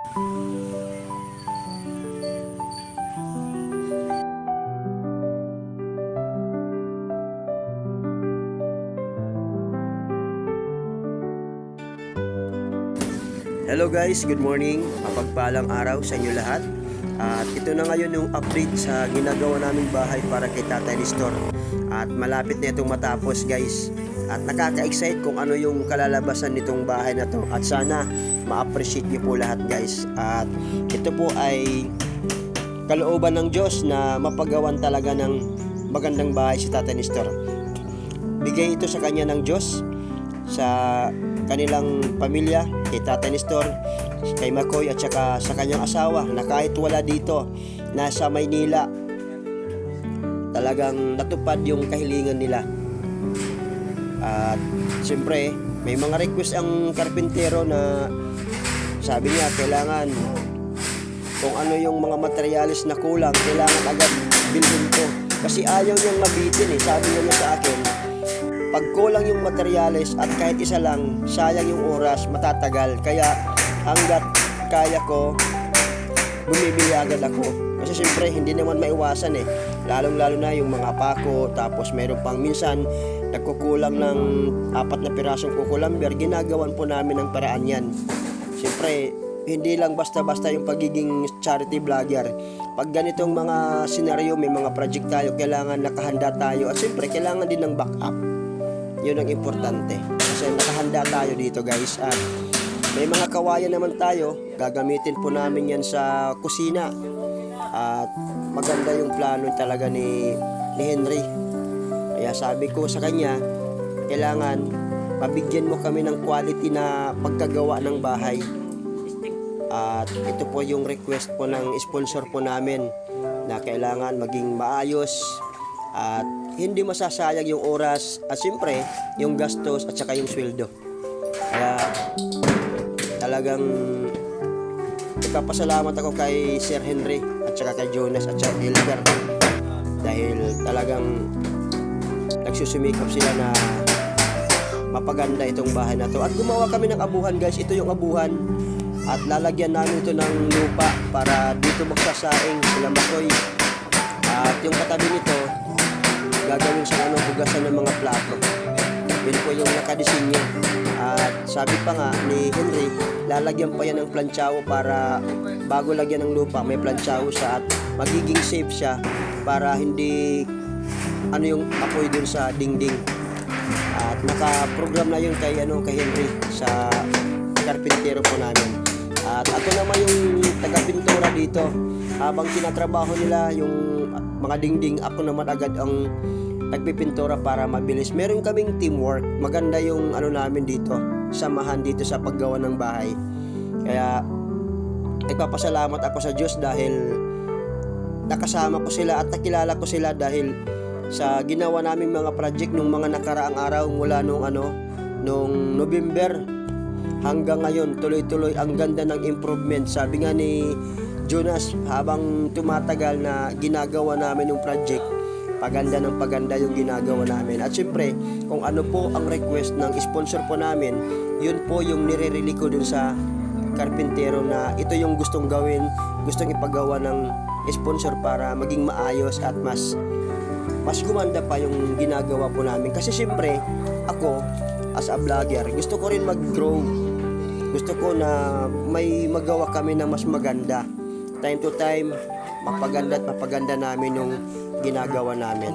Hello guys, good morning. Mapagpalang araw sa inyo lahat. At ito na ngayon yung update sa ginagawa naming bahay para kay Tatay Nestor. At malapit na itong matapos guys. At nakaka-excite kung ano yung kalalabasan nitong bahay na to. At sana ma-appreciate niyo po lahat guys. At ito po ay kalooban ng Diyos na mapagawan talaga ng magandang bahay si Tatay Nestor. Bigay ito sa kanya ng Diyos, sa kanilang pamilya, kay Tatay Nestor, kay Makoy at saka sa kanyang asawa na kahit wala dito, nasa Maynila, talagang natupad yung kahilingan nila. At siyempre may mga request ang karpintero na sabi niya kailangan kung ano yung mga materialis na kulang, kailangan agad bilhin ko kasi ayaw niyang mabitin sabi niya sa akin, pag kulang yung materyales at kahit isa lang, sayang yung oras, matatagal. Kaya hanggat kaya ko, bumibili agad ako. Kasi siyempre, hindi naman maiwasan Lalong-lalo na yung mga pako, tapos meron pang minsan, nagkukulang ng 4 na pirasong kukulamber, ginagawan po namin ng paraan yan. Siyempre, hindi lang basta-basta yung pagiging charity vlogger. Pag ganitong mga senaryo, may mga project tayo, kailangan nakahanda tayo. At siyempre, kailangan din ng backup. Yun ang importante kasi nakahanda tayo dito guys. At may mga kawayan naman tayo, gagamitin po namin yan sa kusina. At maganda yung plano talaga ni Henry. Kaya sabi ko sa kanya, kailangan mabigyan mo kami ng quality na pagkagawa ng bahay. At ito po yung request po ng sponsor po namin na kailangan maging maayos at hindi masasayang yung oras at siyempre yung gastos at saka yung sweldo. Kaya talagang ipapasalamat ako kay Sir Henry at saka kay Jonas at saka Elber dahil talagang nagsusumikap sila na mapaganda itong bahay na to. At gumawa kami ng abuhan guys, ito yung abuhan at lalagyan namin ito ng lupa para dito magsasaing sila Makoy. At yung katabi nito gagawin sa hugasan ng mga plato. Yun po yung nakadisenyo. At sabi pa nga ni Henry, lalagyan pa yan ng planchawo para bago lagyan ng lupa, may planchawo siya at magiging safe siya para hindi yung apoy dun sa dingding. At naka-program na yun kay Henry sa karpintero po namin. At ito naman yung taga-pintura dito. Habang tinatrabaho nila yung mga dingding, ako naman agad ang nagpipintura para mabilis. Meron kaming teamwork. Maganda yung namin dito, samahan dito sa paggawa ng bahay. Kaya nagpapasalamat ako sa Diyos dahil nakasama ko sila at nakilala ko sila dahil sa ginawa naming mga project nung mga nakaraang araw mula nung November hanggang ngayon, tuloy-tuloy ang ganda ng improvement. Sabi nga ni Jonas, habang tumatagal na ginagawa namin yung project, paganda ng paganda yung ginagawa namin. At syempre, kung ano po ang request ng sponsor po namin, yun po yung nire-release ko dun sa karpintero na ito yung gustong gawin, gustong ipagawa ng sponsor para maging maayos at mas gumanda pa yung ginagawa po namin. Kasi syempre, ako as a vlogger, gusto ko rin mag-grow. Gusto ko na may magawa kami na mas maganda. Time to time, mapaganda at mapaganda namin yung ginagawa namin.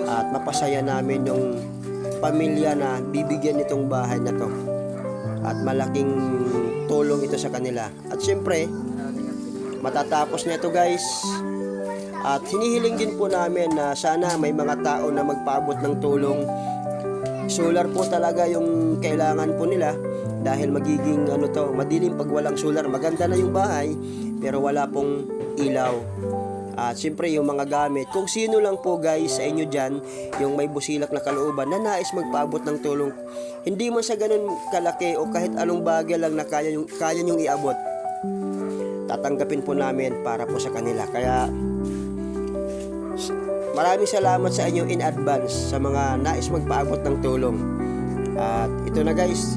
At mapasaya namin yung pamilya na bibigyan nitong bahay na to. At malaking tulong ito sa kanila. At syempre, matatapos na ito guys. At hinihiling din po namin na sana may mga tao na magpaabot ng tulong. Solar po talaga yung kailangan po nila dahil magiging madilim pag walang solar. Maganda na yung bahay pero wala pong ilaw. At siyempre yung mga gamit, kung sino lang po guys sa inyo dyan yung may busilak na kalooban na nais magpaabot ng tulong, hindi man sa ganun kalaki o kahit anong bagay lang na kaya nyong iabot, tatanggapin po namin para po sa kanila. Kaya maraming salamat sa inyo in advance sa mga nais magpaabot ng tulong. At ito na guys,